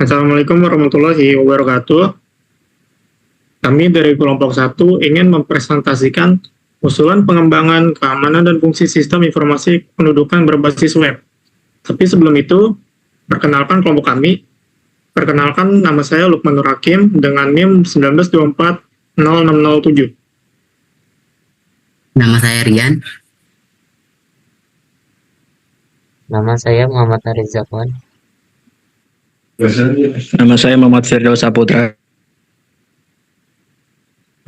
Assalamualaikum warahmatullahi wabarakatuh. Kami dari kelompok 1 ingin mempresentasikan usulan pengembangan keamanan dan fungsi sistem informasi pendudukan berbasis web. Tapi sebelum itu, perkenalkan kelompok kami. Perkenalkan, nama saya Lukman Nur Hakim dengan NIM 19240607. Nama saya Rian. Nama saya Muhammad Haris Zakwan. Nama saya Muhammad Firdaus Saputra.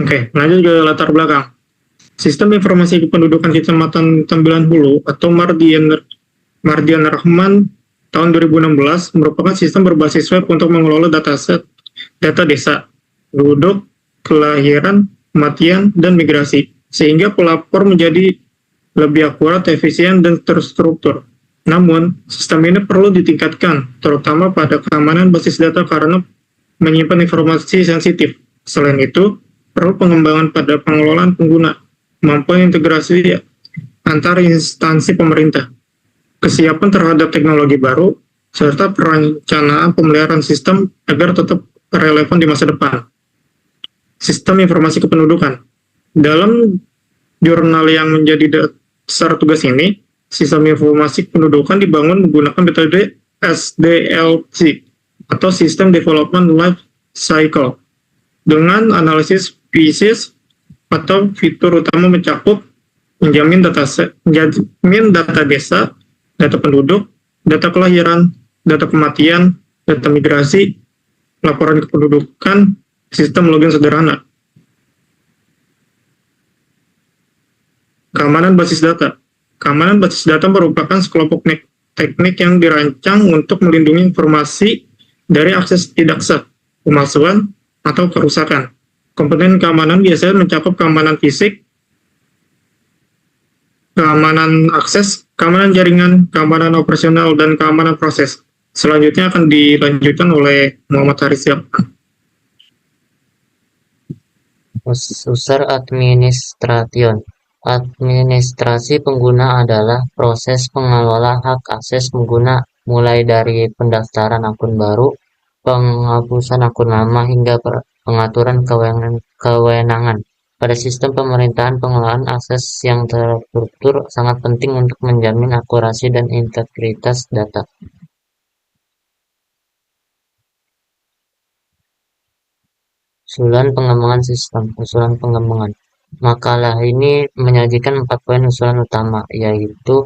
Oke, lanjut ke latar belakang. Sistem Informasi Kependudukan Kecamatan Tambilan Hulu atau Mardian Rahman tahun 2016 merupakan sistem berbasis web untuk mengelola dataset data desa, penduduk, kelahiran, kematian, dan migrasi, sehingga pelapor menjadi lebih akurat, efisien, dan terstruktur. Namun, sistem ini perlu ditingkatkan, terutama pada keamanan basis data karena menyimpan informasi sensitif. Selain itu, perlu pengembangan pada pengelolaan pengguna, kemampuan integrasi antar instansi pemerintah, kesiapan terhadap teknologi baru, serta perencanaan pemeliharaan sistem agar tetap relevan di masa depan. Sistem informasi kependudukan. Dalam jurnal yang menjadi dasar tugas ini, sistem informasi kependudukan dibangun menggunakan metode SDLC atau System Development Life Cycle dengan analisis spesies atau fitur utama mencakup menjamin data desa, data penduduk, data kelahiran, data kematian, data migrasi, laporan kependudukan, sistem login sederhana. Keamanan basis data. Keamanan basis data merupakan sekelompok teknik yang dirancang untuk melindungi informasi dari akses tidak sah, pemalsuan, atau kerusakan. Komponen keamanan biasanya mencakup keamanan fisik, keamanan akses, keamanan jaringan, keamanan operasional, dan keamanan proses. Selanjutnya akan dilanjutkan oleh Muhammad Haris Zakwan. User Administration. Administrasi pengguna adalah proses pengelola hak akses pengguna mulai dari pendaftaran akun baru, penghapusan akun lama, hingga pengaturan kewenangan. Pada sistem pemerintahan, pengelolaan akses yang terstruktur sangat penting untuk menjamin akurasi dan integritas data. Usulan pengembangan sistem. Usulan pengembangan. Makalah ini menyajikan 4 poin usulan utama, yaitu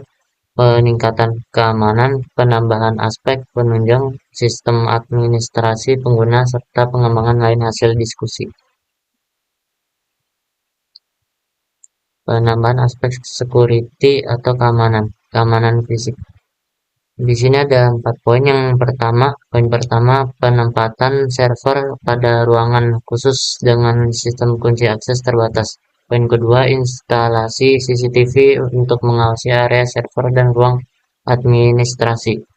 peningkatan keamanan, penambahan aspek penunjang sistem administrasi pengguna, serta pengembangan lain hasil diskusi. Penambahan aspek security atau keamanan fisik. Di sini ada 4 poin. Poin pertama, penempatan server pada ruangan khusus dengan sistem kunci akses terbatas. Poin kedua, instalasi CCTV untuk mengawasi area server dan ruang administrasi.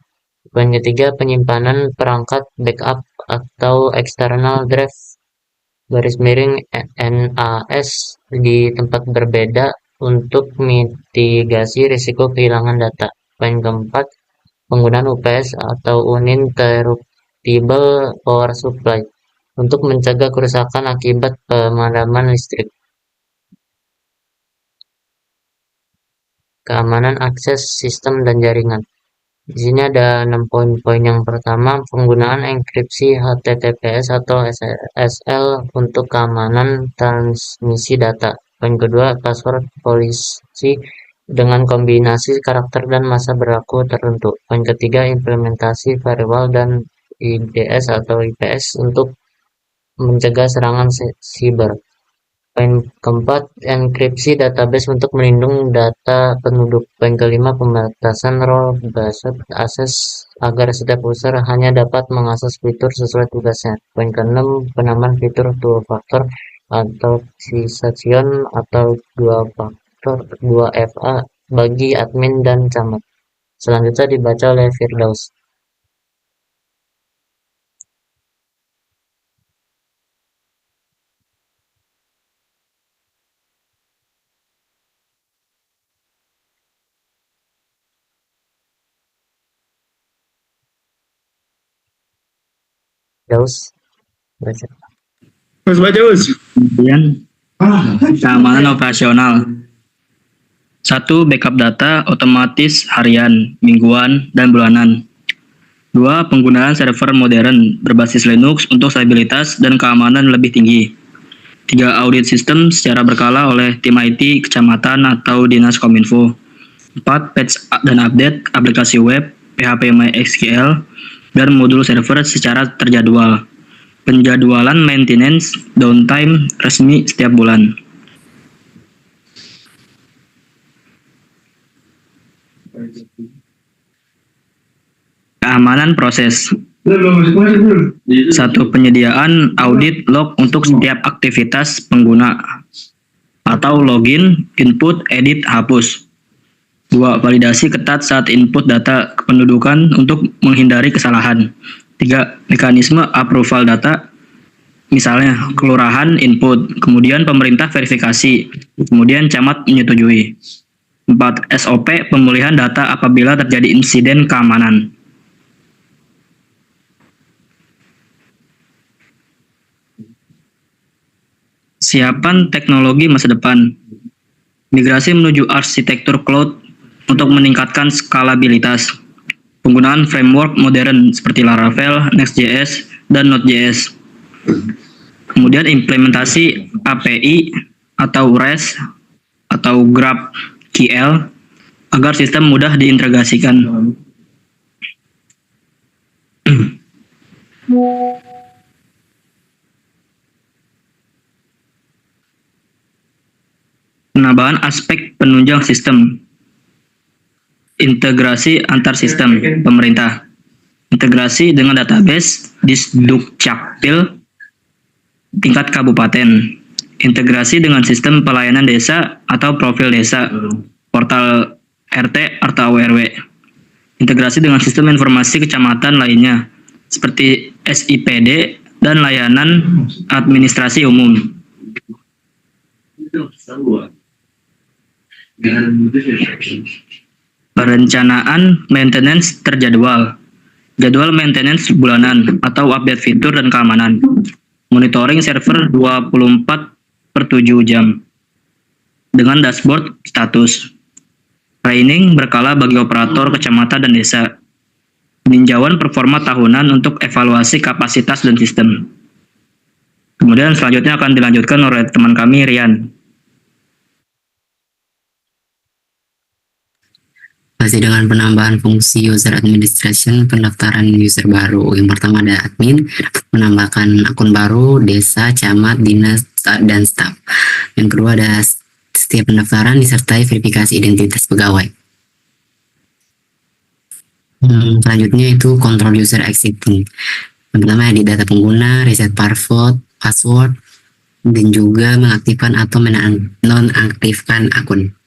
Poin ketiga, penyimpanan perangkat backup atau external drive (NAS) di tempat berbeda untuk mitigasi risiko kehilangan data. Poin keempat, penggunaan UPS atau Uninterruptible Power Supply untuk mencegah kerusakan akibat pemadaman listrik. Keamanan akses sistem dan jaringan. Di sini ada 6 poin-poin. Yang pertama, penggunaan enkripsi HTTPS atau SSL untuk keamanan transmisi data. Poin kedua, password polisi dengan kombinasi karakter dan masa berlaku tertentu. Poin ketiga, implementasi firewall dan IDS atau IPS untuk mencegah serangan siber. Poin keempat, enkripsi database untuk melindungi data penduduk. Poin kelima, pembatasan role-based access agar setiap user hanya dapat mengakses fitur sesuai tugasnya. Poin keenam, penambahan fitur two-factor authentication atau dua-faktor 2FA bagi admin dan camat. Selanjutnya dibaca oleh Firdaus. Daus, baca. Mas baca, Us. Kemudian keamanan operasional. 1. Backup data otomatis harian, mingguan, dan bulanan. 2. Penggunaan server modern berbasis Linux untuk stabilitas dan keamanan lebih tinggi. 3. Audit sistem secara berkala oleh tim IT, kecamatan, atau dinas Kominfo. 4. Patch dan update aplikasi web, PHP MySQL, dan modul server secara terjadwal. Penjadwalan maintenance downtime resmi setiap bulan. Keamanan proses. 1. Penyediaan audit log untuk setiap aktivitas pengguna atau login, input, edit, hapus. 2. Validasi ketat saat input data kependudukan untuk menghindari kesalahan. 3. Mekanisme approval data, misalnya kelurahan input, kemudian pemerintah verifikasi, kemudian camat menyetujui. 4. SOP pemulihan data apabila terjadi insiden keamanan. Siapan teknologi masa depan. Migrasi menuju arsitektur cloud untuk meningkatkan skalabilitas. Penggunaan framework modern seperti Laravel, Next.js, dan Node.js. Kemudian implementasi API atau REST atau GraphQL agar sistem mudah diintegrasikan. Penambahan aspek penunjang sistem. Integrasi antar sistem pemerintah. Integrasi dengan database Disdukcapil tingkat kabupaten. Integrasi dengan sistem pelayanan desa atau profil desa, portal RT atau RW. Integrasi dengan sistem informasi kecamatan lainnya, seperti SIPD dan layanan administrasi umum. Perencanaan maintenance terjadwal. Jadwal maintenance bulanan atau update fitur dan keamanan. Monitoring server 24/7 jam. Dengan dashboard status. Training berkala bagi operator kecamatan dan desa. Peninjauan performa tahunan untuk evaluasi kapasitas dan sistem. Kemudian selanjutnya akan dilanjutkan oleh teman kami, Rian. Masih dengan penambahan fungsi user administration, pendaftaran user baru. Yang pertama ada admin, menambahkan akun baru, desa, camat, dinas, dan staf. Yang kedua ada setiap pendaftaran disertai verifikasi identitas pegawai. Selanjutnya itu control user exiting. Yang pertama di data pengguna, reset password, dan juga mengaktifkan atau menonaktifkan akun.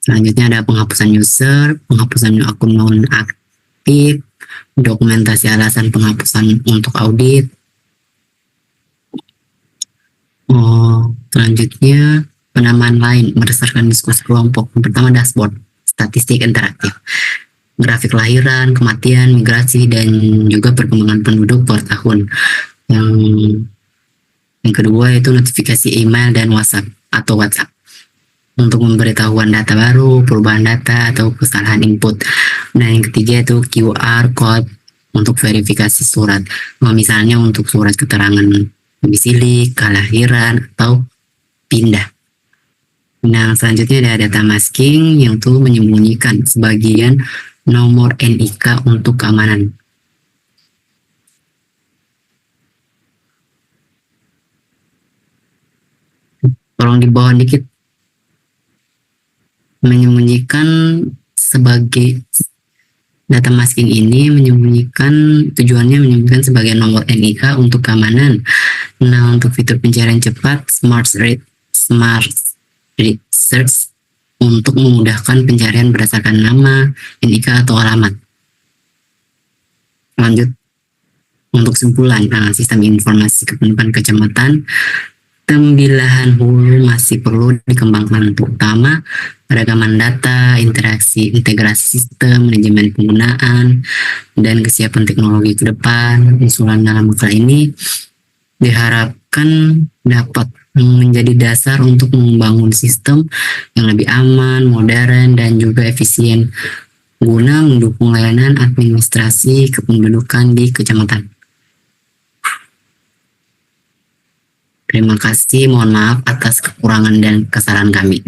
Selanjutnya ada penghapusan user, penghapusan akun non-aktif, dokumentasi alasan penghapusan untuk audit. Selanjutnya penambahan lain berdasarkan diskusi kelompok. Yang pertama dashboard, statistik interaktif, grafik lahiran, kematian, migrasi, dan juga perkembangan penduduk per tahun. Yang kedua itu notifikasi email dan WhatsApp atau WhatsApp untuk memberitahuan data baru, perubahan data, atau kesalahan input. Nah, yang ketiga itu QR code untuk verifikasi surat. Misalnya untuk surat keterangan domisili, kelahiran, atau pindah. Nah, selanjutnya ada data masking yang tuh menyembunyikan sebagian nomor NIK untuk keamanan. Tolong di bawah dikit. Menyembunyikan sebagai data masking ini tujuannya menyembunyikan sebagai nomor NIK untuk keamanan. Nah, untuk fitur pencarian cepat Smart Read Search untuk memudahkan pencarian berdasarkan nama, NIK, atau alamat. Lanjut untuk kesimpulan, sistem informasi kependudukan kecamatan Sistem bilahan hulu masih perlu dikembangkan, terutama peragaman data, integrasi sistem, manajemen penggunaan, dan kesiapan teknologi ke depan. Usulan dalam makala ini diharapkan dapat menjadi dasar untuk membangun sistem yang lebih aman, modern, dan juga efisien guna mendukung layanan administrasi kependudukan di kecamatan. Terima kasih, mohon maaf atas kekurangan dan kesalahan kami.